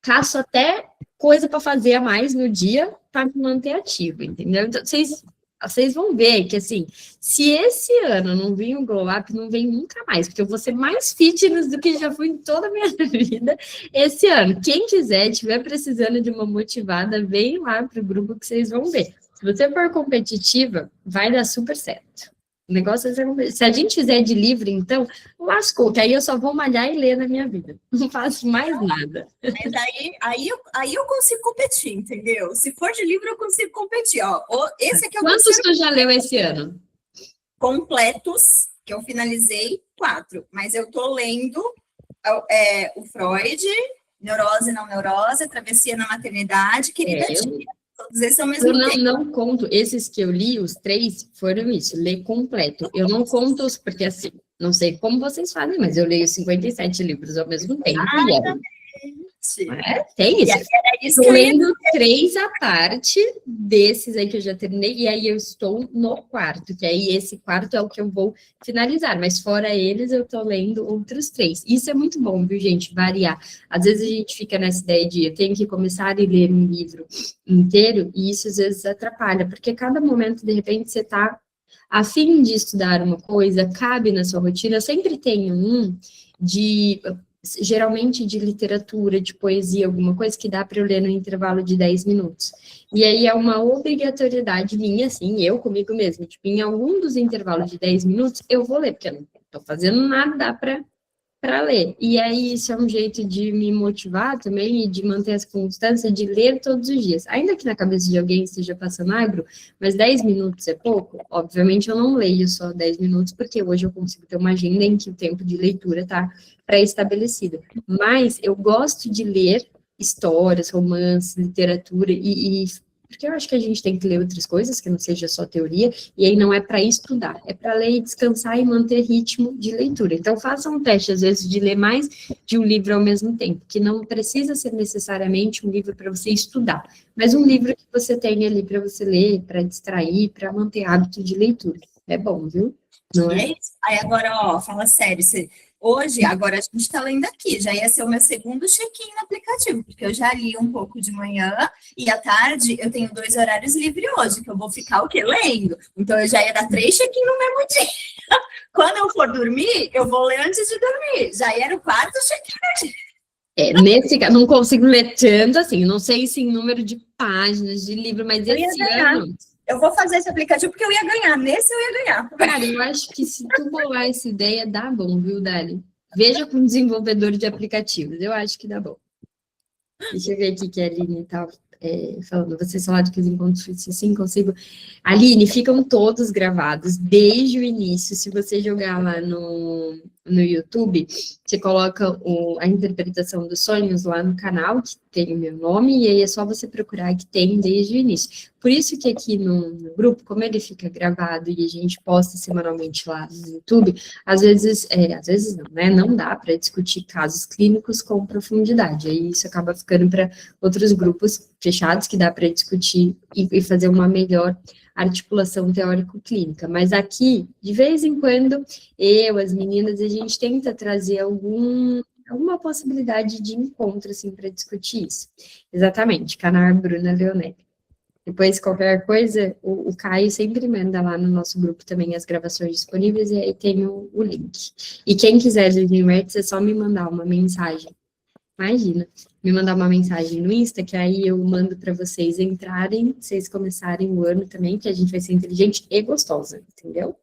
caço até coisa para fazer a mais no dia para me manter ativo, entendeu? Então, vocês vão ver que, assim, se esse ano não vir o Glow Up, não vem nunca mais, porque eu vou ser mais fitness do que já fui em toda a minha vida esse ano. Quem quiser, estiver precisando de uma motivada, vem lá para o grupo que vocês vão ver. Se você for competitiva, vai dar super certo. O negócio é ser, se a gente fizer de livro, então, lascou, que aí eu só vou malhar e ler na minha vida. Não faço mais nada. Mas aí eu consigo competir, entendeu? Se for de livro, eu consigo competir. Ó, esse aqui é o Quantos tu já leu esse ano? completos, que eu finalizei 4. Mas eu tô lendo o Freud, Neurose, Não Neurose, Travessia na Maternidade, Querida Tia. Todos esses são ao mesmo Eu tempo. não conto, esses que eu li, os 3, foram isso, ler completo. Eu não conto os, porque assim, não sei como vocês fazem, mas eu leio 57 livros ao mesmo tempo. Tem isso. Estou lendo 3 à parte desses aí que eu já terminei, e aí eu estou no 4, que aí esse 4 é o que eu vou finalizar, mas fora eles eu estou lendo outros 3. Isso é muito bom, viu, gente? Variar. Às vezes a gente fica nessa ideia de eu tenho que começar a ler um livro inteiro, e isso às vezes atrapalha, porque cada momento, de repente, você está a fim de estudar uma coisa, cabe na sua rotina. Eu sempre tenho geralmente de literatura, de poesia, alguma coisa que dá para eu ler no intervalo de 10 minutos. E aí é uma obrigatoriedade minha, assim, eu comigo mesma, tipo, em algum dos intervalos de 10 minutos, eu vou ler, porque eu não estou fazendo nada para ler. E aí isso é um jeito de me motivar também e de manter essa constância de ler todos os dias. Ainda que na cabeça de alguém esteja passando agro, mas 10 minutos é pouco, obviamente eu não leio só 10 minutos, porque hoje eu consigo ter uma agenda em que o tempo de leitura está pré-estabelecida. Mas eu gosto de ler histórias, romances, literatura, porque eu acho que a gente tem que ler outras coisas, que não seja só teoria, e aí não é para estudar, é para ler, descansar e manter ritmo de leitura. Então, faça um teste, às vezes, de ler mais de um livro ao mesmo tempo, que não precisa ser necessariamente um livro para você estudar, mas um livro que você tenha ali para você ler, para distrair, para manter hábito de leitura. É bom, viu? Não é? É isso. Aí agora, ó, fala sério, hoje, agora a gente está lendo aqui, já ia ser o meu segundo check-in no aplicativo, porque eu já li um pouco de manhã e à tarde eu tenho 2 horários livres hoje, que eu vou ficar o quê? Lendo. Então eu já ia dar 3 check-in no mesmo dia. Quando eu for dormir, eu vou ler antes de dormir. Já era o 4º check-in. Nesse caso, não consigo ler tanto assim, não sei se em número de páginas de livro, mas esse ano... Eu vou fazer esse aplicativo porque eu ia ganhar. Nesse eu ia ganhar. Cara, eu acho que se tu bolar essa ideia, dá bom, viu, Dali? Veja com desenvolvedor de aplicativos. Eu acho que dá bom. Deixa eu ver aqui que a Aline tá falando. Vocês falaram que os encontros sim consigo. Aline, ficam todos gravados desde o início. Se você jogar lá no YouTube, você coloca a interpretação dos sonhos lá no canal, que tem o meu nome, e aí é só você procurar que tem desde o início. Por isso que aqui no grupo, como ele fica gravado e a gente posta semanalmente lá no YouTube, às vezes não, né? Não dá para discutir casos clínicos com profundidade. Aí isso acaba ficando para outros grupos fechados que dá para discutir e fazer uma melhor articulação teórico-clínica. Mas aqui, de vez em quando, as meninas, a gente tenta trazer alguma possibilidade de encontro, assim, para discutir isso. Exatamente, canal Bruna Leonelli. Depois, qualquer coisa, o Caio sempre manda lá no nosso grupo também as gravações disponíveis, e aí tem o link. E quem quiser ler Reads, é só me mandar uma mensagem. Imagina, me mandar uma mensagem no Insta, que aí eu mando para vocês entrarem, vocês começarem o ano também, que a gente vai ser inteligente e gostosa, entendeu?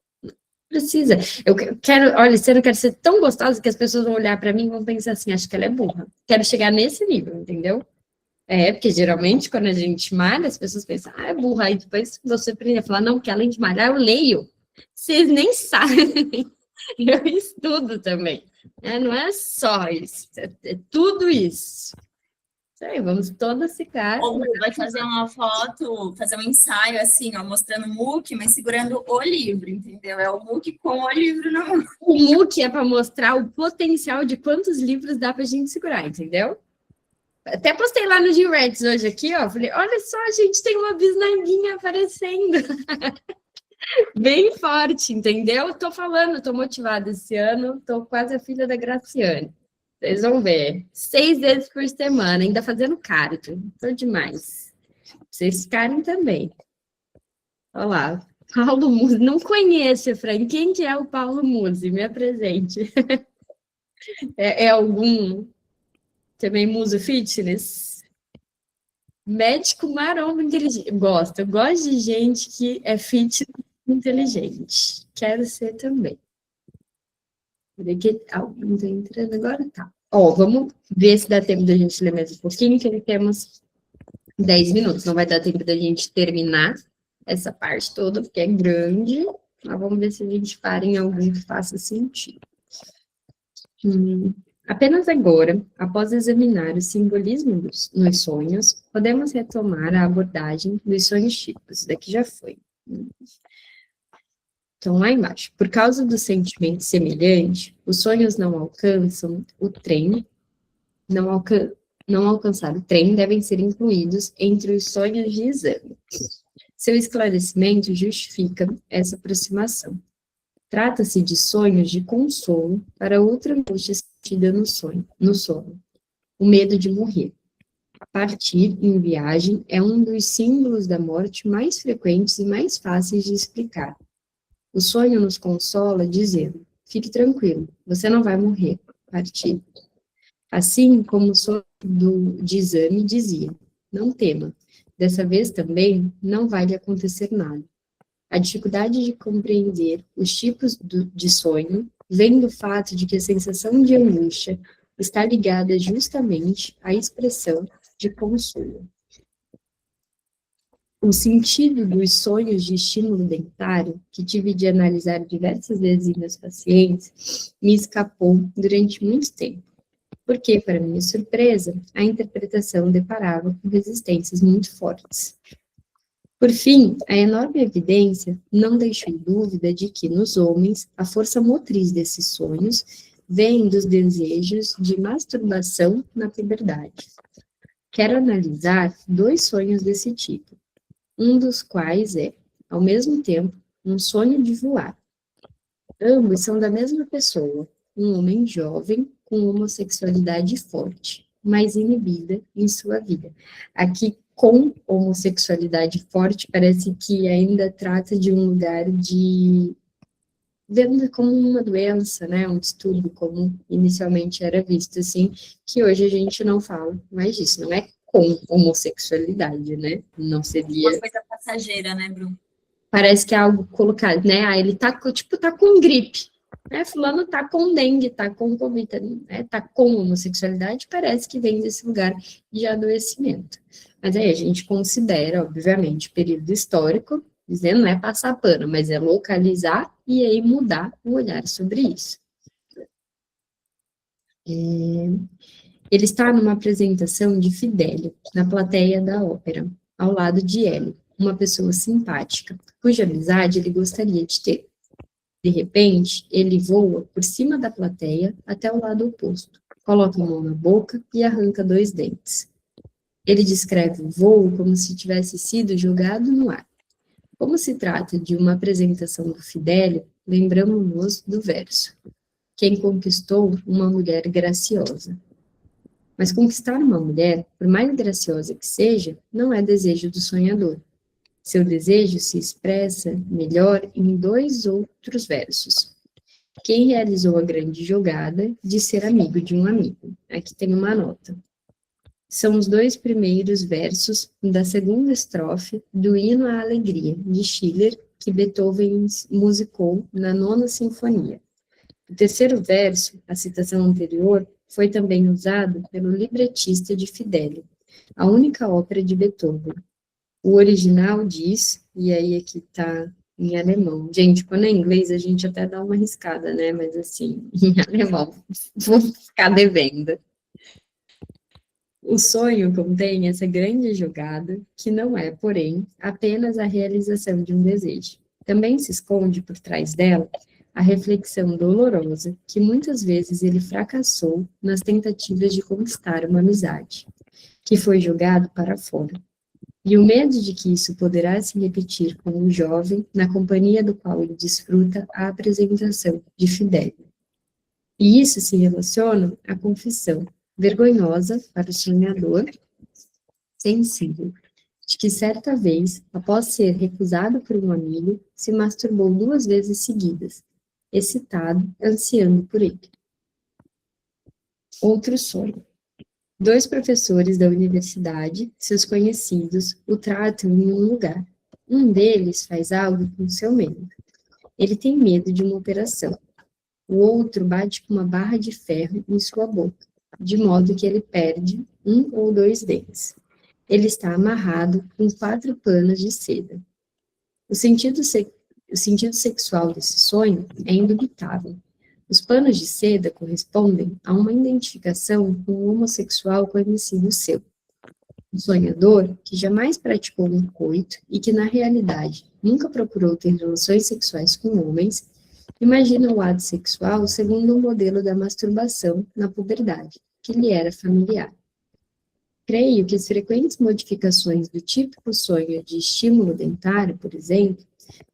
Precisa. Eu quero, olha, eu não quero ser tão gostosa que as pessoas vão olhar para mim e vão pensar assim, acho que ela é burra. Quero chegar nesse nível, entendeu? Porque geralmente quando a gente malha, as pessoas pensam, é burra, aí depois você aprende a falar, não, porque além de malhar, eu leio. Vocês nem sabem, eu estudo também. Não é só isso, é tudo isso. Isso aí, vamos todas ficar. Ou vai fazer uma foto, fazer um ensaio assim, ó, mostrando o MOOC, mas segurando o livro, entendeu? É o MOOC com o livro na mão. O MOOC é para mostrar o potencial de quantos livros dá para a gente segurar, entendeu? Até postei lá no Reads hoje aqui, ó. Falei, olha só, a gente tem uma bisnaguinha aparecendo. Bem forte, entendeu? Tô falando, tô motivada esse ano, tô quase a filha da Graciane. Vocês vão ver. 6 vezes por semana, ainda fazendo cardio. Tô demais. Vocês ficarem também. Olha lá. Paulo Musi. Não conheço, Fran. Quem que é o Paulo Musi? Me apresente. É algum também muso fitness? Médico maromba inteligente. Eu gosto de gente que é fitness inteligente. quero ser também. Não tá entrando agora? Tá. Ó, vamos ver se dá tempo da gente ler mais um pouquinho, que temos 10 minutos. Não vai dar tempo da gente terminar essa parte toda, porque é grande. Mas vamos ver se a gente para em algum que faça sentido. Apenas agora, após examinar o simbolismo nos sonhos, podemos retomar a abordagem dos sonhos típicos. Daqui já foi. Então, lá embaixo. Por causa do sentimento semelhante, os sonhos não alcançam o trem, não alcançar o trem devem ser incluídos entre os sonhos de exame. Seu esclarecimento justifica essa aproximação. Trata-se de sonhos de consolo para outra angústia sentida no sono, o medo de morrer. A partir em viagem é um dos símbolos da morte mais frequentes e mais fáceis de explicar. O sonho nos consola dizendo, fique tranquilo, você não vai morrer, partir. Assim como o sonho de exame dizia, não tema, dessa vez também não vai lhe acontecer nada. A dificuldade de compreender os tipos de sonho vem do fato de que a sensação de angústia está ligada justamente à expressão de consolo. O sentido dos sonhos de estímulo dentário, que tive de analisar diversas vezes em meus pacientes, me escapou durante muito tempo, porque, para minha surpresa, a interpretação deparava com resistências muito fortes. Por fim, a enorme evidência não deixou dúvida de que, nos homens, a força motriz desses sonhos vem dos desejos de masturbação na puberdade. Quero analisar 2 sonhos desse tipo, um dos quais é, ao mesmo tempo, um sonho de voar. Ambos são da mesma pessoa, um homem jovem com homossexualidade forte, mas inibida em sua vida. Aqui, com homossexualidade forte, parece que ainda trata de um lugar de... vendo como uma doença, né, um distúrbio, como inicialmente era visto, assim, que hoje a gente não fala mais disso, não é com homossexualidade, né, não seria... Uma coisa passageira, né, Bruno? Parece que é algo colocado, né, ele tá com gripe, né, fulano tá com dengue, tá com covid, né, tá com homossexualidade, parece que vem desse lugar de adoecimento. Mas aí a gente considera, obviamente, o período histórico, dizendo não é passar pano, mas é localizar e aí mudar o olhar sobre isso. Ele está numa apresentação de Fidelio, na plateia da ópera, ao lado de Hélio, uma pessoa simpática, cuja amizade ele gostaria de ter. De repente, ele voa por cima da plateia até o lado oposto, coloca a mão na boca e arranca 2 dentes. Ele descreve o voo como se tivesse sido jogado no ar. Como se trata de uma apresentação do Fidelio, lembramos-nos do verso. Quem conquistou uma mulher graciosa. Mas conquistar uma mulher, por mais graciosa que seja, não é desejo do sonhador. Seu desejo se expressa melhor em 2 outros versos. Quem realizou a grande jogada de ser amigo de um amigo. Aqui tem uma nota. São os 2 primeiros versos da segunda estrofe do Hino à Alegria, de Schiller, que Beethoven musicou na 9ª Sinfonia. O terceiro verso, a citação anterior, foi também usado pelo libretista de Fidelio, a única ópera de Beethoven. O original diz, e aí aqui está em alemão. Gente, quando é inglês a gente até dá uma arriscada, né? Mas assim, em alemão, vou ficar devendo. O sonho contém essa grande jogada, que não é, porém, apenas a realização de um desejo. Também se esconde por trás dela a reflexão dolorosa que muitas vezes ele fracassou nas tentativas de conquistar uma amizade, que foi jogado para fora. E o medo de que isso poderá se repetir com um jovem, na companhia do qual ele desfruta a apresentação de Fidelio. E isso se relaciona à confissão, vergonhosa para o sonhador, sensível, de que certa vez, após ser recusado por um amigo, se masturbou 2 vezes seguidas, excitado, ansiando por ele. Outro sonho. 2 professores da universidade, seus conhecidos, o tratam em um lugar. Um deles faz algo com seu membro. Ele tem medo de uma operação. O outro bate com uma barra de ferro em sua boca, de modo que ele perde 1 ou 2 dentes. Ele está amarrado com 4 panos de seda. O sentido sexual desse sonho é indubitável. Os panos de seda correspondem a uma identificação com um homossexual conhecido seu. O sonhador, que jamais praticou um coito e que, na realidade, nunca procurou ter relações sexuais com homens, imagina o ato sexual segundo um modelo da masturbação na puberdade, que lhe era familiar. Creio que as frequentes modificações do típico sonho de estímulo dentário, por exemplo,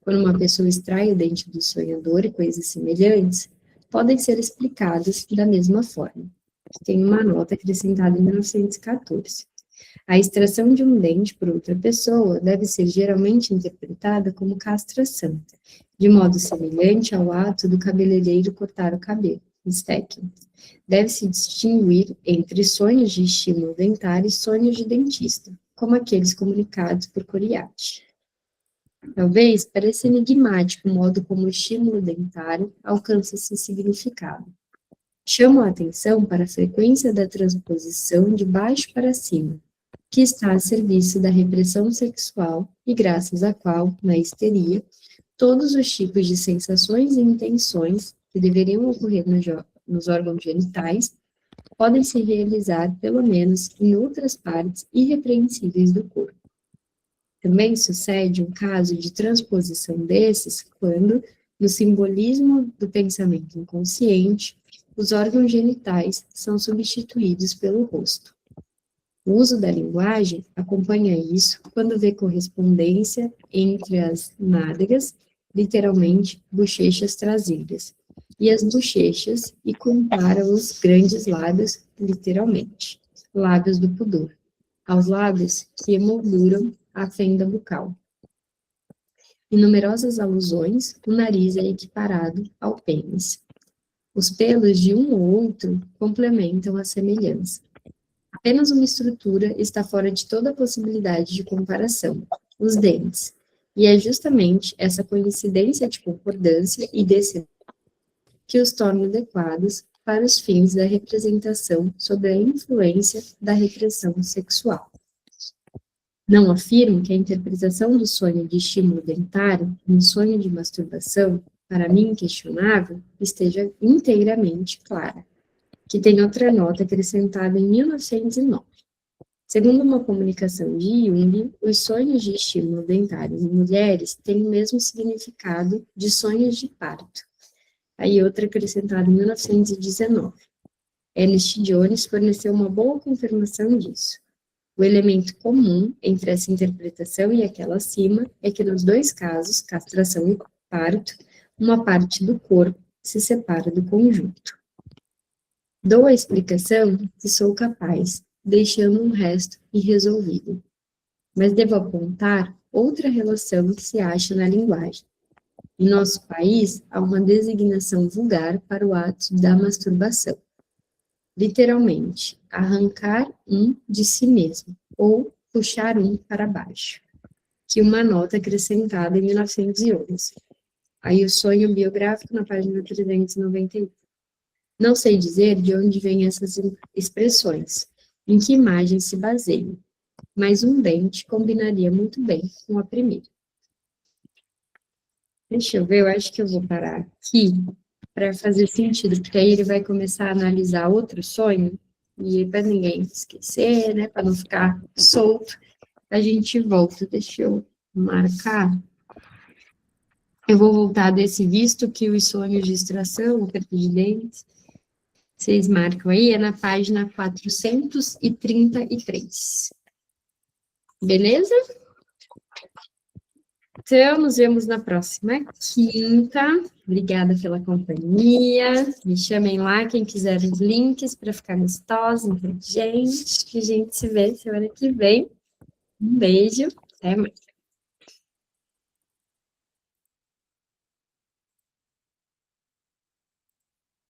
quando uma pessoa extrai o dente do sonhador e coisas semelhantes, podem ser explicadas da mesma forma. Tem uma nota acrescentada em 1914. A extração de um dente por outra pessoa deve ser geralmente interpretada como castração, de modo semelhante ao ato do cabeleireiro cortar o cabelo, stacking. Deve-se distinguir entre sonhos de estímulo dentário e sonhos de dentista, como aqueles comunicados por Coriati. Talvez pareça enigmático o modo como o estímulo dentário alcança esse significado. Chamo a atenção para a frequência da transposição de baixo para cima, que está a serviço da repressão sexual e graças à qual, na histeria, todos os tipos de sensações e intenções que deveriam ocorrer nos órgãos genitais podem se realizar, pelo menos, em outras partes irrepreensíveis do corpo. Também sucede um caso de transposição desses quando, no simbolismo do pensamento inconsciente, os órgãos genitais são substituídos pelo rosto. O uso da linguagem acompanha isso quando vê correspondência entre as nádegas, literalmente bochechas traseiras, e as bochechas e compara os grandes lábios, literalmente, lábios do pudor, aos lábios que emolduram a fenda bucal. Em numerosas alusões, o nariz é equiparado ao pênis. Os pelos de um ou outro complementam a semelhança. Apenas uma estrutura está fora de toda possibilidade de comparação, os dentes, e é justamente essa coincidência de concordância e desse que os torna adequados para os fins da representação sob a influência da repressão sexual. Não afirmo que a interpretação do sonho de estímulo dentário, um sonho de masturbação, para mim inquestionável, esteja inteiramente clara, que tem outra nota acrescentada em 1909. Segundo uma comunicação de Jung, os sonhos de estímulo dentário em mulheres têm o mesmo significado de sonhos de parto. Aí outra acrescentada em 1919. Ernest Jones forneceu uma boa confirmação disso. O elemento comum entre essa interpretação e aquela acima é que nos dois casos, castração e parto, uma parte do corpo se separa do conjunto. Dou a explicação que sou capaz, deixando um resto irresolvido. Mas devo apontar outra relação que se acha na linguagem. Em nosso país, há uma designação vulgar para o ato da masturbação. Literalmente, arrancar um de si mesmo, ou puxar um para baixo, que uma nota acrescentada em 1911. Aí o sonho biográfico na página 391. Não sei dizer de onde vêm essas expressões, em que imagem se baseiam, mas um dente combinaria muito bem com a primeira. Deixa eu ver, eu acho que eu vou parar aqui para fazer sentido, porque aí ele vai começar a analisar outro sonho, e para ninguém esquecer, né, para não ficar solto, a gente volta. Deixa eu marcar. Eu vou voltar desse visto que os sonhos de extração, o perda de dentes, vocês marcam aí, é na página 433. Beleza? Então, nos vemos na próxima quinta. Obrigada pela companhia. Me chamem lá, quem quiser os links para ficar gostosa, inteligente. Que a gente se vê semana que vem. Um beijo. Até mais.